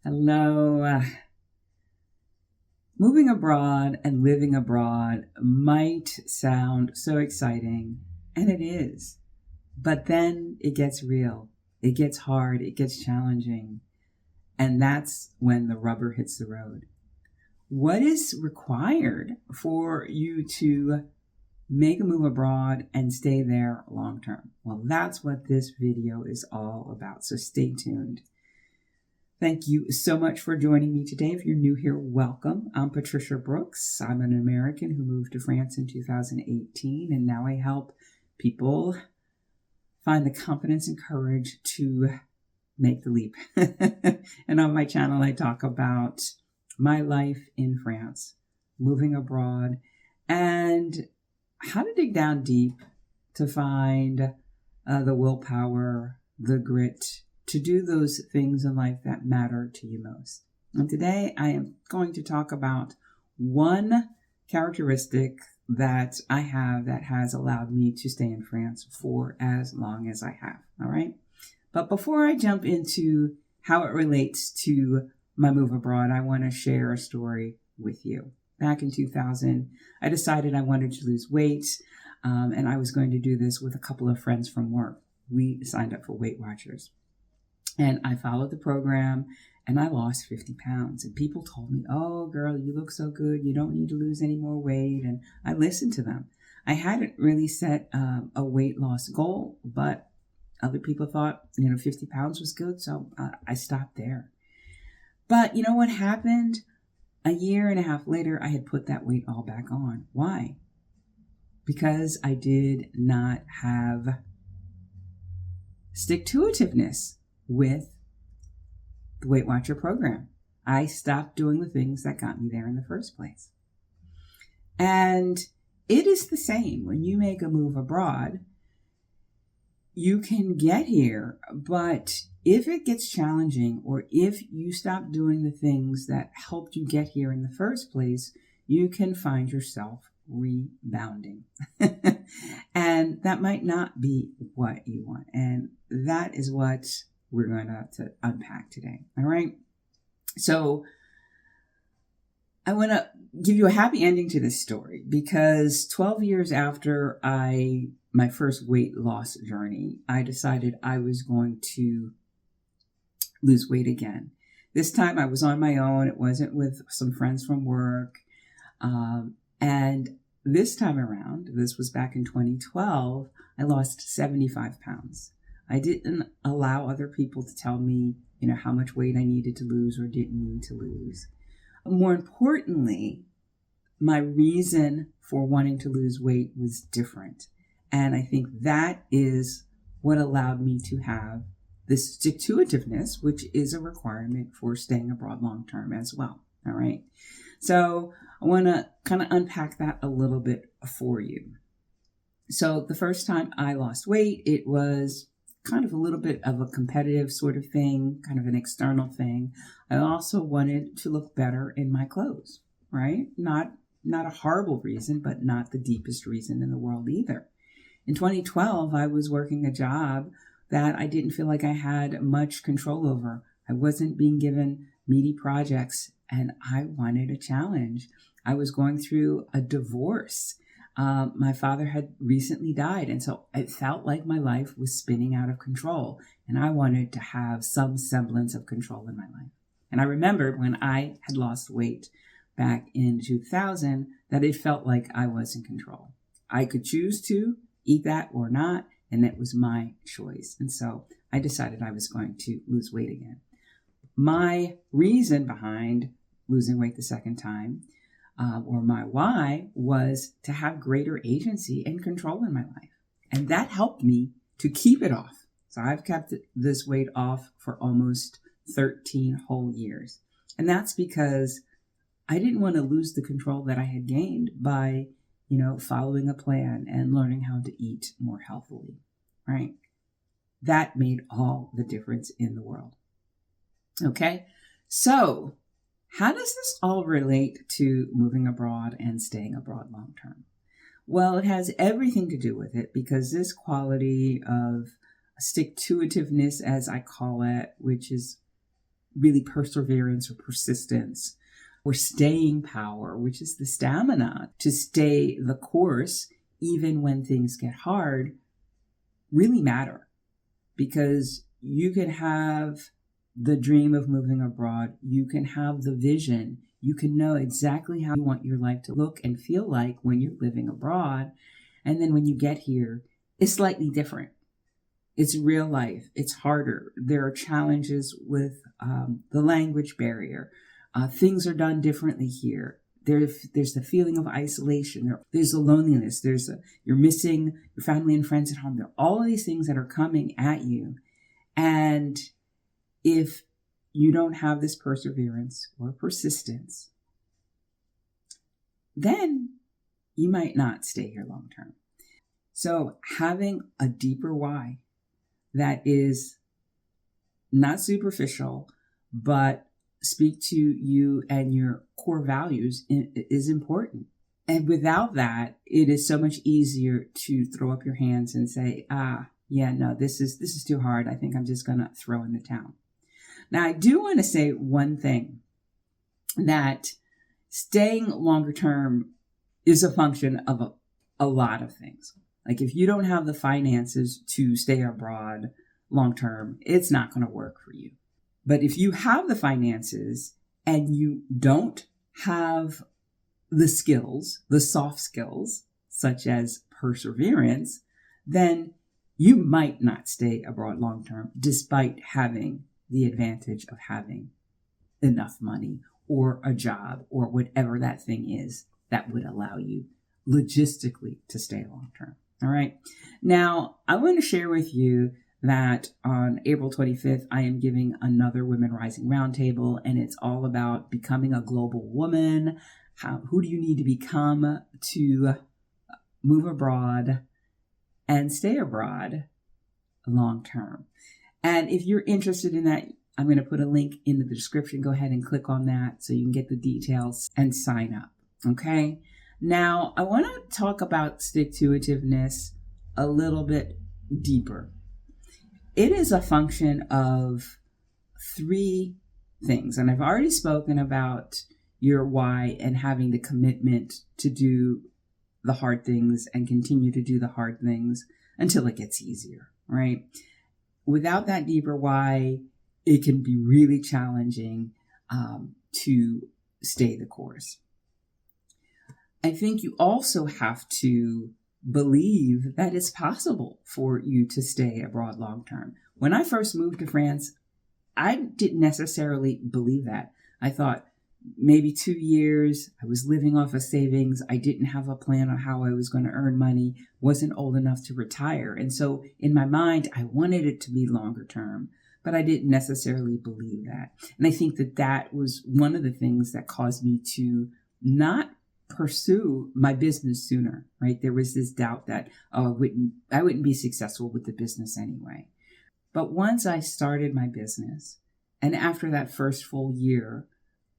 Hello. Moving abroad and living abroad might sound so exciting, and it is. But then it gets real. It gets hard. It gets challenging. And that's when the rubber hits the road. What is required for you to make a move abroad and stay there long term? Well, that's what this video is all about. So stay tuned. Thank you so much for joining me today. If you're new here, welcome. I'm Patricia Brooks. I'm an American who moved to France in 2018, and now I help people find the confidence and courage to make the leap. And on my channel, I talk about my life in France, moving abroad, and how to dig down deep to find the willpower, the grit, to do those things in life that matter to you most. And today I am going to talk about one characteristic that I have that has allowed me to stay in France for as long as I have. All right. But before I jump into how it relates to my move abroad, I want to share a story with you. Back in 2000, I decided I wanted to lose weight, and I was going to do this with a couple of friends from work. We signed up for Weight Watchers. And I followed the program and I lost 50 pounds. And people told me, oh, girl, you look so good. You don't need to lose any more weight. And I listened to them. I hadn't really set a weight loss goal, but other people thought, 50 pounds was good. So I stopped there. But you know what happened? A year and a half later, I had put that weight all back on. Why? Because I did not have stick-to-itiveness with the Weight Watcher program. I stopped doing the things that got me there in the first place. And it is the same when you make a move abroad. You can get here, but if it gets challenging or if you stop doing the things that helped you get here in the first place, you can find yourself rebounding. And that might not be what you want. And that is what we're going to unpack today. All right. So I want to give you a happy ending to this story because 12 years after my first weight loss journey, I decided I was going to lose weight again. This time I was on my own. It wasn't with some friends from work. And this time around, this was back in 2012, I lost 75 pounds. I didn't allow other people to tell me, how much weight I needed to lose or didn't need to lose. More importantly, my reason for wanting to lose weight was different. And I think that is what allowed me to have this stick-to-itiveness, which is a requirement for staying abroad long-term as well. All right. So I want to kind of unpack that a little bit for you. So the first time I lost weight, it was kind of a little bit of a competitive sort of thing, kind of an external thing. I also wanted to look better in my clothes, right? Not a horrible reason, but not the deepest reason in the world either. In 2012, I was working a job that I didn't feel like I had much control over. I wasn't being given meaty projects, and I wanted a challenge. I was going through a divorce. My father had recently died, and so it felt like my life was spinning out of control, and I wanted to have some semblance of control in my life. And I remembered when I had lost weight back in 2000 that it felt like I was in control. I could choose to eat that or not, and it was my choice. And so I decided I was going to lose weight again. My reason behind losing weight the second time, or my why, was to have greater agency and control in my life. And that helped me to keep it off. So I've kept this weight off for almost 13 whole years. And that's because I didn't want to lose the control that I had gained by, following a plan and learning how to eat more healthily, right? That made all the difference in the world. Okay, so how does this all relate to moving abroad and staying abroad long term? Well, it has everything to do with it because this quality of stick-to-itiveness, as I call it, which is really perseverance or persistence, or staying power, which is the stamina to stay the course even when things get hard, really matter. Because you can have the dream of moving abroad, you can have the vision, you can know exactly how you want your life to look and feel like when you're living abroad. And then when you get here, it's slightly different. It's real life. It's harder. There are challenges with the language barrier. Things are done differently here. There's the feeling of isolation. There's the loneliness. You're missing your family and friends at home. There are all of these things that are coming at you. And if you don't have this perseverance or persistence, then you might not stay here long term. So having a deeper why that is not superficial, but speak to you and your core values is important. And without that, it is so much easier to throw up your hands and say, yeah, no, this is too hard. I think I'm just going to throw in the towel. Now, I do want to say one thing, that staying longer term is a function of a lot of things. Like if you don't have the finances to stay abroad long term, it's not going to work for you. But if you have the finances and you don't have the skills, the soft skills, such as perseverance, then you might not stay abroad long term, despite having the advantage of having enough money or a job or whatever that thing is that would allow you logistically to stay long term. All right. Now, I want to share with you that on April 25th, I am giving another Women Rising Roundtable, and it's all about becoming a global woman. Who do you need to become to move abroad and stay abroad long term? And if you're interested in that, I'm going to put a link in the description. Go ahead and click on that so you can get the details and sign up. Okay. Now, I want to talk about stick-to-itiveness a little bit deeper. It is a function of three things, and I've already spoken about your why and having the commitment to do the hard things and continue to do the hard things until it gets easier, right? Without that deeper why, it can be really challenging to stay the course. I think you also have to believe that it's possible for you to stay abroad long term. When I first moved to France, I didn't necessarily believe that. I thought maybe 2 years, I was living off of savings. I didn't have a plan on how I was going to earn money, wasn't old enough to retire. And so in my mind, I wanted it to be longer term, but I didn't necessarily believe that. And I think that was one of the things that caused me to not pursue my business sooner, right? There was this doubt that I wouldn't be successful with the business anyway. But once I started my business, and after that first full year,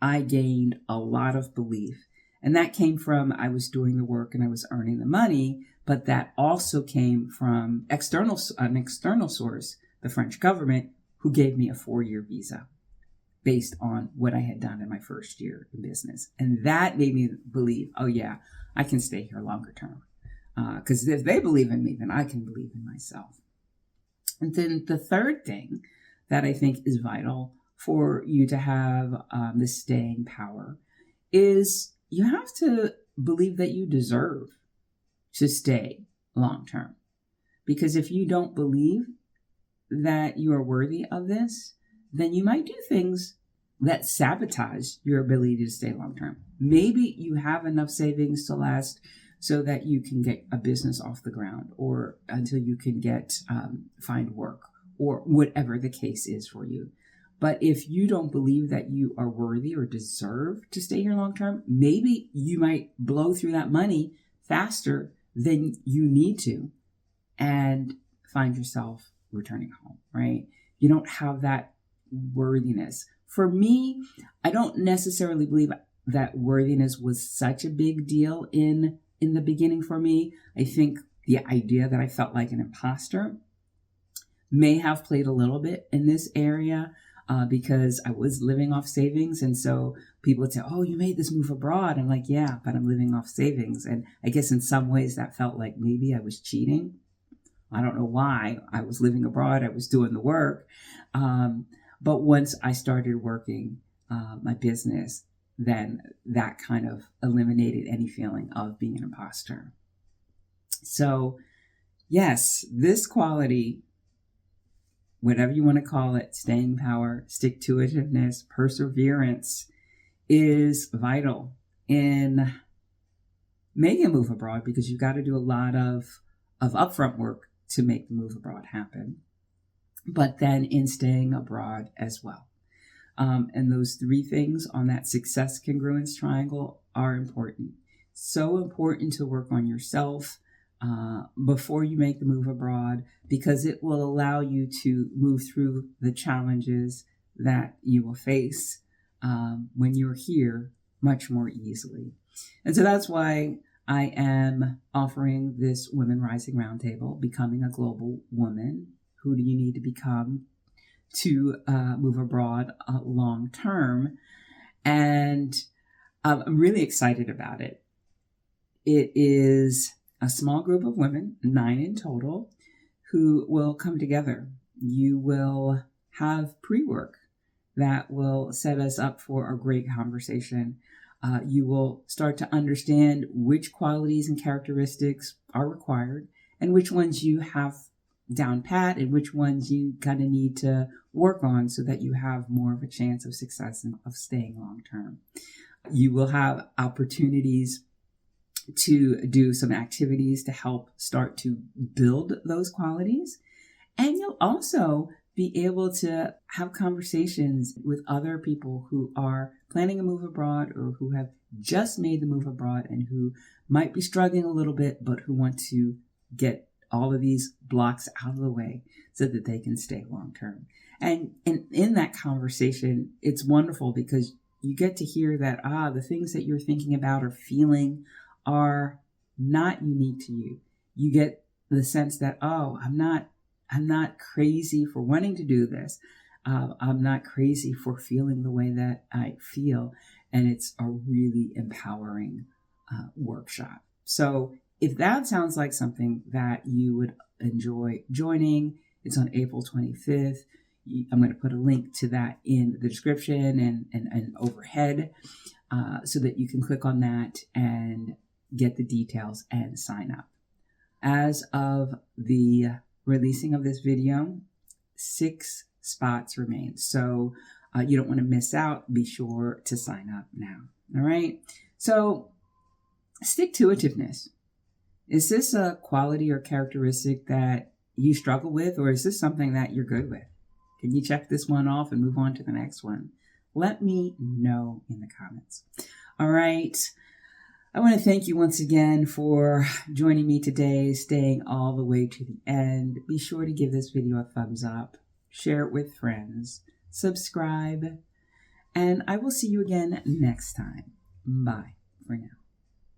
I gained a lot of belief. And that came from I was doing the work and I was earning the money, but that also came from an external source, the French government, who gave me a 4-year visa based on what I had done in my first year in business. And that made me believe, oh yeah, I can stay here longer term. Because if they believe in me, then I can believe in myself. And then the third thing that I think is vital for you to have this staying power is you have to believe that you deserve to stay long term. Because if you don't believe that you are worthy of this, then you might do things that sabotage your ability to stay long term. Maybe you have enough savings to last so that you can get a business off the ground, or until you can find work, or whatever the case is for you. But if you don't believe that you are worthy or deserve to stay here long term, maybe you might blow through that money faster than you need to and find yourself returning home, right? You don't have that worthiness. For me, I don't necessarily believe that worthiness was such a big deal in the beginning for me. I think the idea that I felt like an imposter may have played a little bit in this area. because I was living off savings. And so people would say, oh, you made this move abroad. I'm like, yeah, but I'm living off savings. And I guess in some ways that felt like maybe I was cheating. I don't know why. I was living abroad. I was doing the work. But once I started working my business, then that kind of eliminated any feeling of being an imposter. So yes, this quality, whatever you want to call it, staying power, stick-to-itiveness, perseverance, is vital in making a move abroad, because you've got to do a lot of upfront work to make the move abroad happen, but then in staying abroad as well. And those three things on that success congruence triangle are important. So important to work on yourself before you make the move abroad, because it will allow you to move through the challenges that you will face when you're here much more easily. And so that's why I am offering this Women Rising Roundtable, Becoming a Global Woman. Who do you need to become to move abroad long term? And I'm really excited about it. It is a small group of women, 9 in total, who will come together. You will have pre-work that will set us up for a great conversation. You will start to understand which qualities and characteristics are required and which ones you have down pat and which ones you kind of need to work on so that you have more of a chance of success and of staying long term. You will have opportunities to do some activities to help start to build those qualities. And you'll also be able to have conversations with other people who are planning a move abroad or who have just made the move abroad and who might be struggling a little bit, but who want to get all of these blocks out of the way so that they can stay long term. And in that conversation, it's wonderful because you get to hear that, the things that you're thinking about or feeling are not unique to you. You get the sense that, I'm not crazy for wanting to do this. I'm not crazy for feeling the way that I feel. And it's a really empowering workshop. So if that sounds like something that you would enjoy joining, it's on April 25th. I'm going to put a link to that in the description and overhead so that you can click on that and get the details and sign up. As of the releasing of this video, 6 spots remain. So you don't want to miss out. Be sure to sign up now. All right. So stick-to-itiveness. Is this a quality or characteristic that you struggle with, or is this something that you're good with? Can you check this one off and move on to the next one? Let me know in the comments. All right. I want to thank you once again for joining me today, staying all the way to the end. Be sure to give this video a thumbs up, share it with friends, subscribe, and I will see you again next time. Bye for now.